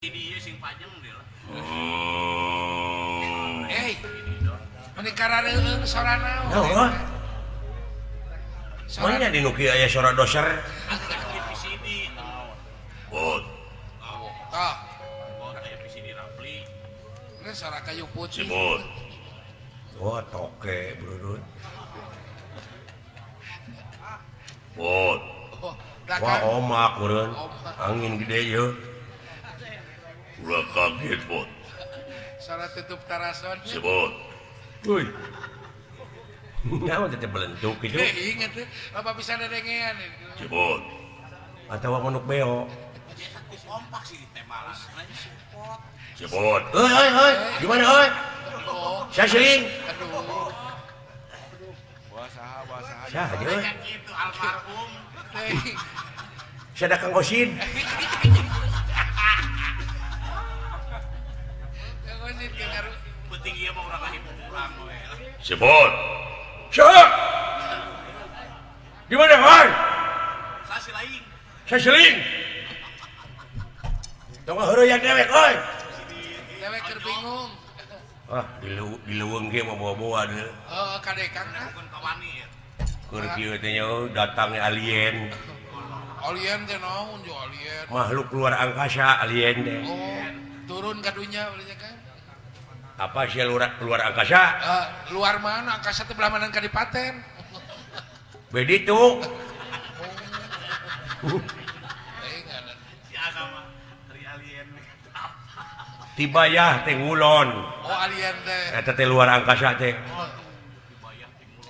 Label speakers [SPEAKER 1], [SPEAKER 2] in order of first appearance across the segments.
[SPEAKER 1] Di sing panjang deh lah.
[SPEAKER 2] Mending karareueung sora naon.
[SPEAKER 3] Naon? Mana di nuki aya sora doser?
[SPEAKER 1] PCD.
[SPEAKER 3] Bot.
[SPEAKER 2] Tah,
[SPEAKER 1] Oh, aya PCD Rapli.
[SPEAKER 2] ini sora kayu putih.
[SPEAKER 3] Sebut. Wah, toke, bro. Bot.
[SPEAKER 2] Oh,
[SPEAKER 3] Wah,
[SPEAKER 2] dakan.
[SPEAKER 3] omak, bro.
[SPEAKER 2] Omak.
[SPEAKER 3] Angin gede ya. Udah kaget, bot.
[SPEAKER 2] Sora tutup tarason.
[SPEAKER 3] Sebut. Woi. Nyawa tetep belentuk gitu.
[SPEAKER 2] Ingat tuh, apa bisa dedengean.
[SPEAKER 3] Sebut. Atau manuk beo.
[SPEAKER 1] Kompak sih di Temalang. Nanya support.
[SPEAKER 3] Sebut. Hei. Gimana, hei?
[SPEAKER 2] Oh,
[SPEAKER 3] Saya sering.
[SPEAKER 2] aduh.
[SPEAKER 3] Saya aja, hei.
[SPEAKER 1] Kayak gitu almarhum.
[SPEAKER 2] Hei,
[SPEAKER 3] Saya ada Kang Kosin.
[SPEAKER 2] yang ngosip ke ngaruh.
[SPEAKER 1] Penting ieu mah urang lahir urang we.
[SPEAKER 3] Sebut. Siap. Gimana, hei?
[SPEAKER 1] Sasi lain.
[SPEAKER 3] Saya sering. Tunggu heureuyang dewek, hei.
[SPEAKER 2] Dewek keur bingung.
[SPEAKER 3] Ah, di leuweung ge mah bawa-bawa deh.
[SPEAKER 2] Oh, kadekang ah.
[SPEAKER 1] Bukan kawani ya.
[SPEAKER 3] Keur kieu teh nya datangnya alien.
[SPEAKER 2] Alien teh naon jo alien.
[SPEAKER 3] Makhluk luar angkasa alien teh.
[SPEAKER 2] Oh, turun ka dunya berarti kan.
[SPEAKER 3] Apa sih luar angkasa?
[SPEAKER 2] Luar mana angkasa teh belah mana kadipaten.
[SPEAKER 3] Bedi tuh.
[SPEAKER 2] Enggak.
[SPEAKER 1] Si Asama dari alien.
[SPEAKER 3] Tibayah teh ngulon.
[SPEAKER 2] Oh, alien teh.
[SPEAKER 3] Eta teh luar angkasa teh.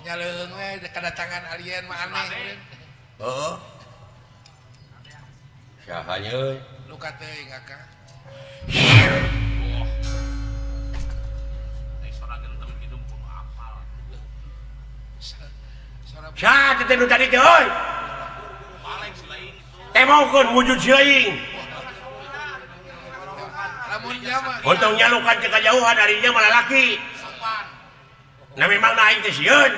[SPEAKER 2] Nyaleung we kedatangan alien mah aneh.
[SPEAKER 3] Heeh. Sahanya euy.
[SPEAKER 2] Luka teuing Kak.
[SPEAKER 1] Sora genteng hidup kudu apal.
[SPEAKER 2] Sora
[SPEAKER 3] Sah teh nu tadi teh euy.
[SPEAKER 1] Paling si lain itu.
[SPEAKER 3] Teh maukeun wujud seuing.
[SPEAKER 2] lamun jama.
[SPEAKER 3] Untung nyalukan ke kajauhan darinya malah laki.
[SPEAKER 1] Sopan.
[SPEAKER 3] Nah memang aing teh sieun.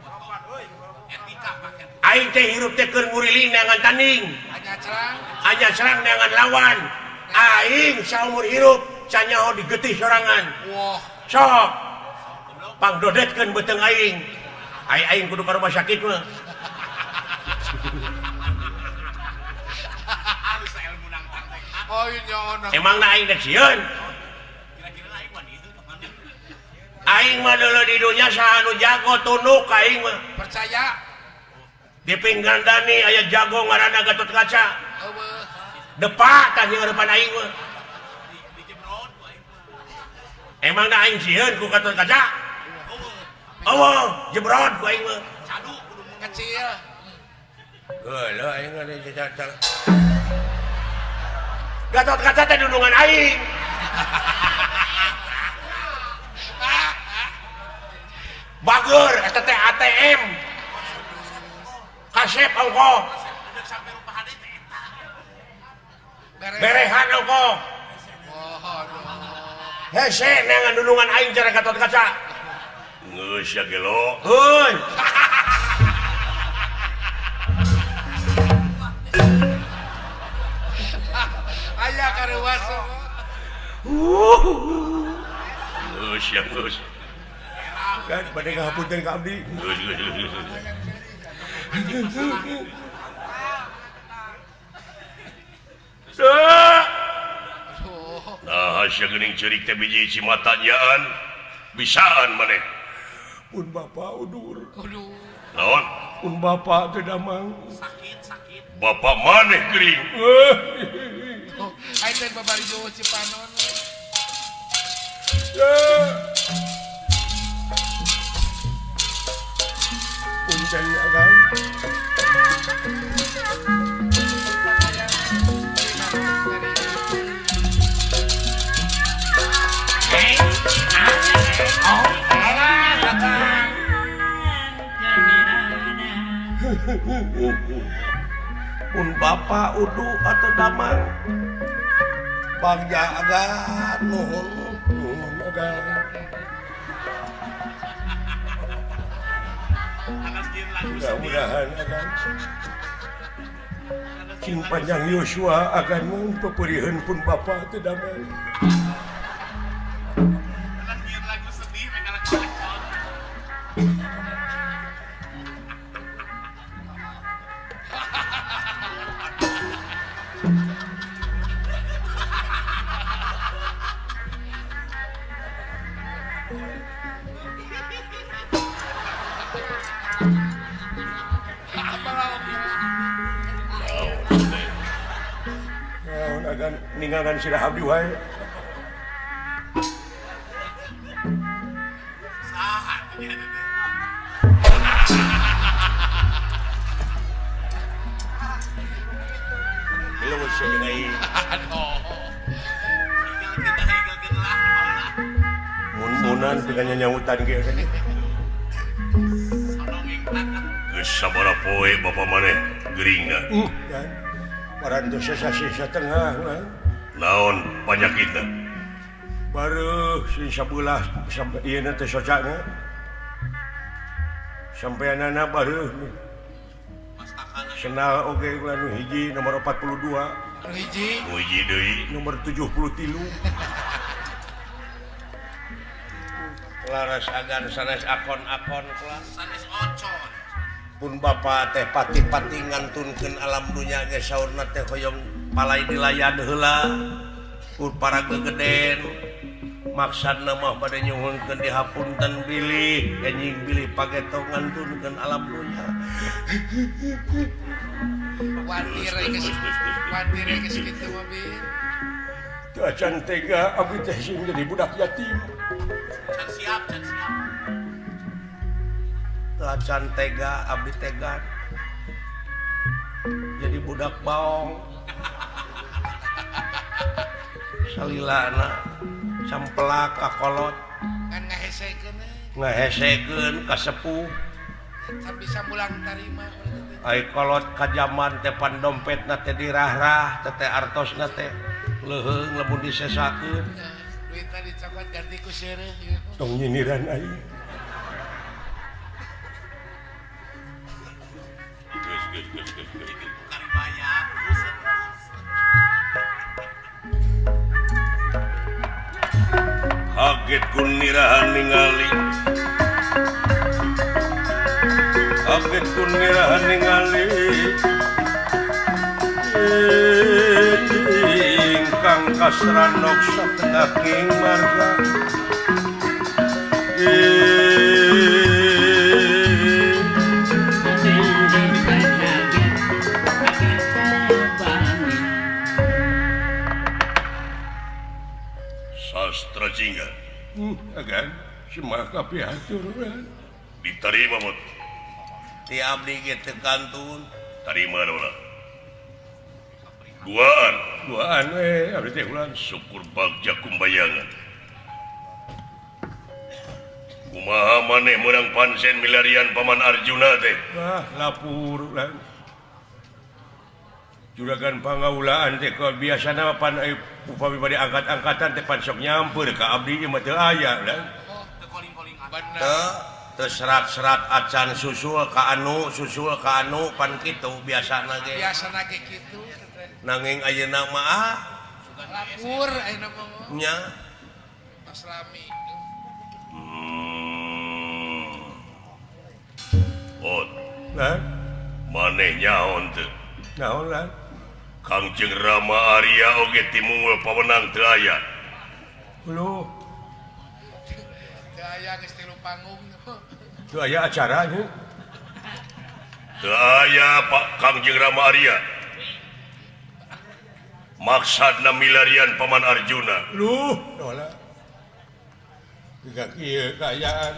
[SPEAKER 1] Sopan euy. Etika pakai.
[SPEAKER 3] Aing teh hirup teh keur nguriling neangan tanding.
[SPEAKER 2] Hanya cerang.
[SPEAKER 3] Aja serang neangan lawan. Aing saumur hirup canyaho digetih sorangan.
[SPEAKER 2] Wah,
[SPEAKER 3] Sok. Pangdodetkeun beuteung aing. Aing kudu ka rumah sakit mah.
[SPEAKER 1] Halus ilmu nang tang teh.
[SPEAKER 2] oh iya orang.
[SPEAKER 3] Emangna aing teh sieun.
[SPEAKER 1] Kira-kira aing mah itu kemana?
[SPEAKER 3] Aing mah deuleu di dunya saha nu jago tunduk ka aing mah.
[SPEAKER 2] Percaya.
[SPEAKER 3] Di pinggan Dani aya jago ngaranna Gatot Kaca.
[SPEAKER 2] Eueuh.
[SPEAKER 3] Depa tah di harapan aing mah.
[SPEAKER 1] Di Jemrod ku aing mah.
[SPEAKER 3] Emangna aing sieun ku Gatot Kaca? Oh, jebrod ku aing mah.
[SPEAKER 1] Cadu kudu mun
[SPEAKER 2] Kecil.
[SPEAKER 3] Geuleuh aing ada cacat. Gatot Kaca teh dudungan aing. Bager eta teh ATM. Kasep ongko.
[SPEAKER 1] udah sampai rupa hade teh eta.
[SPEAKER 3] Berehan ongko.
[SPEAKER 2] Wah, aduh.
[SPEAKER 3] Hese neangan dudungan aing cara Gatot Kaca. Geus ya gelo. Heuy.
[SPEAKER 2] Aya kareuwaso.
[SPEAKER 3] Geus ya geus. Kan pada ngahapunten ka abdi. Geus.
[SPEAKER 2] Aduh.
[SPEAKER 3] Nah, sia geuning ceurik teh biji cimatanyaan. Bisaan maneh. Pun bapak udur.
[SPEAKER 2] Aduh.
[SPEAKER 3] Naon? Pun bapak teh damang.
[SPEAKER 1] Sakit.
[SPEAKER 3] Bapak maneh geuring.
[SPEAKER 2] Oh, aing teh babari jowo Cipanon.
[SPEAKER 3] Punten agang. Pun bapak udu atau damang. Bagja agan nuhun agan.
[SPEAKER 1] Anas jeung lagu sedih.
[SPEAKER 3] Mudah-mudahan agan. cing panjang Yosua akan peperihan pun Bapak teu damel.
[SPEAKER 1] Nyiar lagu sedih mereka lagu
[SPEAKER 3] Agan ninggalkan sirah abdi wae.
[SPEAKER 1] saha dia teh.
[SPEAKER 3] Belum segenai
[SPEAKER 1] Aduh. Higel kita lah maulah.
[SPEAKER 3] mun-munan dengan nyautan ge kan.
[SPEAKER 1] Sono ngiklan.
[SPEAKER 3] Geus sabaraha poe Bapak maneh geuringna.
[SPEAKER 2] Kan parantos sasa tengah lah.
[SPEAKER 3] Naon panyakitna?
[SPEAKER 2] Baru si sabulah sampai ieu teh socana. Sampeanana baru
[SPEAKER 1] Mastakana
[SPEAKER 2] senal oge anu hiji nomor 42,
[SPEAKER 1] hiji.
[SPEAKER 3] Muji deui.
[SPEAKER 2] nomor 73. Laras agan sanes akon-akon kelas.
[SPEAKER 1] Sanes ocon.
[SPEAKER 2] Pun Bapak teh pati-pati ngantunkeun alam dunya ge saurna teh hoyong palai dilayan heula ku para gegeden maksudna mah bade nyuhunkeun dihapunten bilih anjing bilih pageto ngantunkeun alam dunya
[SPEAKER 1] Wantir geus kitu mobil.
[SPEAKER 2] teu acan tega abdi teh sing jadi budak yatim
[SPEAKER 1] Can siap.
[SPEAKER 2] teu acan tega abdi tega jadi budak baong salilana sampelak kakolot
[SPEAKER 1] Kan ngahesekeun
[SPEAKER 2] ngahesekeun ka sepuh
[SPEAKER 1] tapi sambulang tarima.
[SPEAKER 2] ai kolot ka jaman teh pan dompetna teh dirah-rah teh artosna teh leuheung lamun disesakeun
[SPEAKER 1] Duit tadi cokot ganti ku seureuh.
[SPEAKER 2] tong nyindiran ai
[SPEAKER 3] Geus.
[SPEAKER 1] Bukan bayar.
[SPEAKER 3] Kaget kun nirahan ningali. Kaget kun nirahan ningali.
[SPEAKER 2] ingkang kasranok satengah king marga
[SPEAKER 3] Sastra jingga
[SPEAKER 2] agan semua kapiatur
[SPEAKER 3] diterima mot.
[SPEAKER 2] ti abdi ge teu kantun
[SPEAKER 3] Tarima naona. Duaan
[SPEAKER 2] duaan abdi teh ulang
[SPEAKER 3] syukur bagja kumbayangan. Kumaha maneh meunang pansen milarian Paman Arjuna teh.
[SPEAKER 2] wah lapur lah juragan pangaulaan teh kalau biasana pan upami bade angkat-angkatan teh pan sok nyamper ka abdi ieu mah teu aya lah
[SPEAKER 1] Oh, teu calling-calling
[SPEAKER 2] teu serat-serat acan susul ka anu pan kitu biasana ge
[SPEAKER 1] Biasana ge kitu.
[SPEAKER 2] nanging ayeuna mah
[SPEAKER 1] Lapur ayeuna mah
[SPEAKER 2] nya
[SPEAKER 1] Islami.
[SPEAKER 3] Ot,
[SPEAKER 2] lah
[SPEAKER 3] maneh nyaon teu?
[SPEAKER 2] naon lah
[SPEAKER 3] Kangjeng Rama Arya oge timungul pawenang teu aya.
[SPEAKER 2] lu
[SPEAKER 1] Teu aya geus tilu panggung.
[SPEAKER 2] teu aya acaranya
[SPEAKER 3] Teu aya Pak Kangjeng Rama Arya. Maksudna milarian Paman Arjuna.
[SPEAKER 2] lu dola tiga kieu kaayaan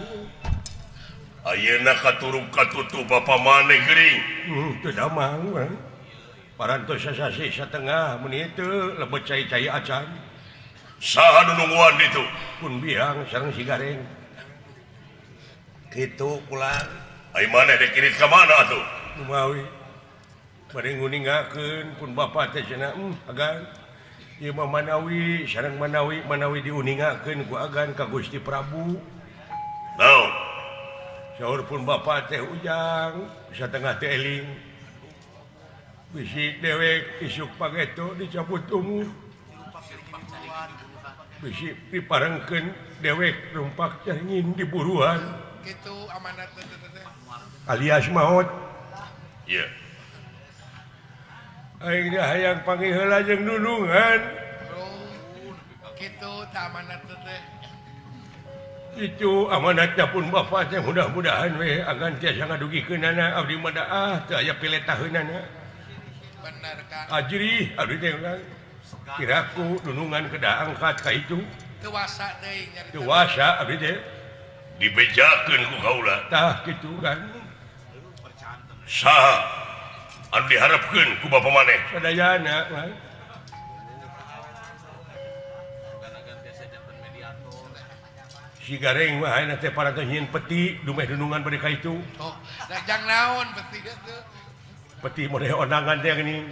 [SPEAKER 3] Ayeuna katuruk katutu bapa maneh geuring.
[SPEAKER 2] teu damang we parantos sasasi satengah menit teu lebet cai-cai acan
[SPEAKER 3] Saha nu nungguan ditu?
[SPEAKER 2] pun biang sareng si gareng kitu pulang
[SPEAKER 3] Ai maneh dikirit ka mana atuh?
[SPEAKER 2] Umawi bade nguningakeun pun bapa teh cenah agan ieu mah manawi sareng manawi diuningakeun ku agan ka Gusti Prabu
[SPEAKER 3] Naon?
[SPEAKER 2] saur pun bapa teh ujang satengah teh eling bisi dewek isuk pageto dicabut umur bisi diparengkeun dewek rumpak cengin diburuan
[SPEAKER 4] gitu amanat
[SPEAKER 2] alias maut
[SPEAKER 3] iya
[SPEAKER 2] aing dah hayang panggil heula jeung nunungan
[SPEAKER 4] gitu tak amanat teh
[SPEAKER 2] itu amanatnya pun bapak teh mudah-mudahan we agan tiasa ngadugikeunana abdi mah da teu aya pilih taheunana
[SPEAKER 4] bener Kang
[SPEAKER 2] ajri abdi teh urang kiraku nunungan kedah angkat ka itu
[SPEAKER 4] dewasa deui nyari
[SPEAKER 2] dewasa abdi teh
[SPEAKER 3] dibejakeun ku kaula
[SPEAKER 2] tah kitu kan
[SPEAKER 3] saha anu diharapkeun ku bapa maneh
[SPEAKER 2] sadayana kan si gareng mah ayeuna teh parantos nyieun peti dumeh nunungan bade ka itu
[SPEAKER 4] oh dajang naon peti teh
[SPEAKER 2] peti model onangan teh geuning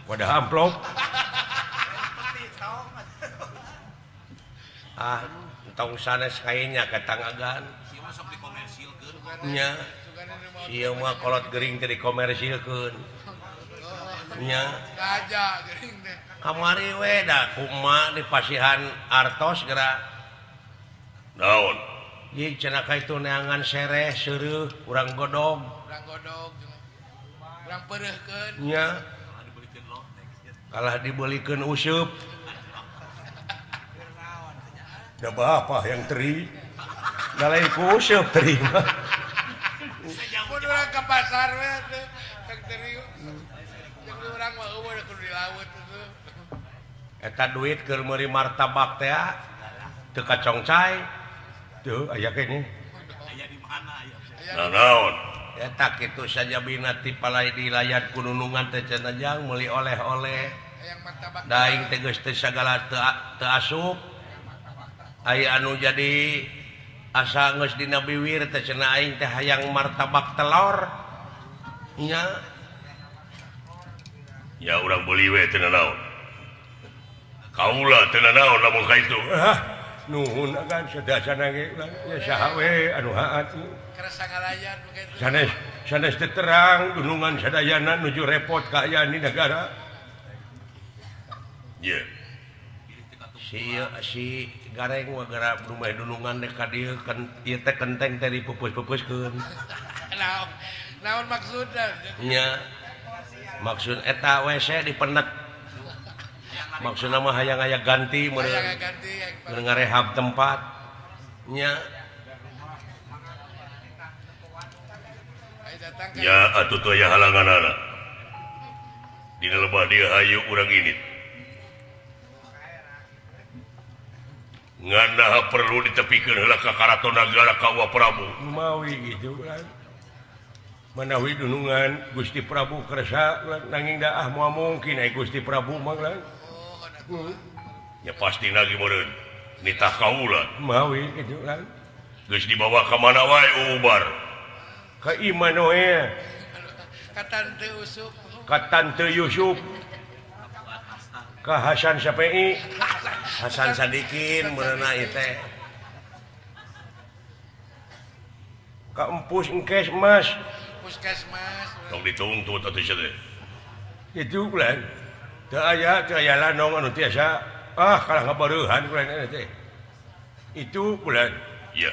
[SPEAKER 2] wadah amplop tong sanes kayaknya katangagan nya sieu mah kolot gering teh dikomersilkeun nya
[SPEAKER 4] gajah gering teh
[SPEAKER 2] kamari we da kumaha di pasihan artos geura
[SPEAKER 3] naon
[SPEAKER 2] ieu cenah ka itu neangan sereh seureuh urang godog
[SPEAKER 4] urang peureuhkeun
[SPEAKER 2] nya kalah dibelikeun useup da bapak yang teri da lain ku useup teri mah
[SPEAKER 4] mun urang ka pasar we teh Kang Teri jeung urang mah eueuh kudu di laut teh
[SPEAKER 2] eta duit keur meuri martabak teh teu kacongcai teu aya kene
[SPEAKER 1] Aya di mana aya?
[SPEAKER 3] nah naon
[SPEAKER 2] eta kitu saja binati palai di layar kununungan teh cenajang meuli oleh-oleh
[SPEAKER 4] hayang martabak
[SPEAKER 2] daing teh geus teu sagala teu asup aya anu jadi asa geus dina biwir teh cenah aing teh hayang martabak telur nya
[SPEAKER 3] ya urang beli we teu naon kaula teu naon lamun ka itu
[SPEAKER 2] nuhun agan sadasana ge ya saha we anu haat
[SPEAKER 4] kerasa ngalayan begitu
[SPEAKER 2] sanes teu terang dunungan sadayana nuju repot ka aya di negara
[SPEAKER 3] iya
[SPEAKER 2] si gareng mah gara dumeh dunungan dek ka dieu kan ieu teh kenteng teh dipupus-pupuskeun
[SPEAKER 4] naon maksudna
[SPEAKER 2] nya maksud eta WC dipenet maksudna mah hayang aya ganti
[SPEAKER 4] hayang ganti
[SPEAKER 2] meureun ngarehab tempat nya
[SPEAKER 3] ya atuh teu aya halanganana dina lebah dieu hayu urang ini ngana perlu ditepikeun heula ka karaton nagara Kawa Prabu
[SPEAKER 2] mawi gitu kan manawi dunungan Gusti Prabu kersa nanging da moal mungkin ai Gusti Prabu mah kan
[SPEAKER 3] ya pasti lagi meureun nitah kaula
[SPEAKER 2] mawi gitu kan
[SPEAKER 3] geus dibawa ka mana wae ubar
[SPEAKER 2] ka Imanoe
[SPEAKER 4] ka Tante Usup
[SPEAKER 2] ka Tante Yusuf ka Hasan Sape'i Hasan Sadikin meureuna ieu teh ka Empus Engkes Mas
[SPEAKER 4] puskesmas
[SPEAKER 3] tong dituntut atuh sia teh
[SPEAKER 2] itu bulan teu aya lanong anu tiasa kalah ngabareuhan bulan teh itu bulan
[SPEAKER 3] iya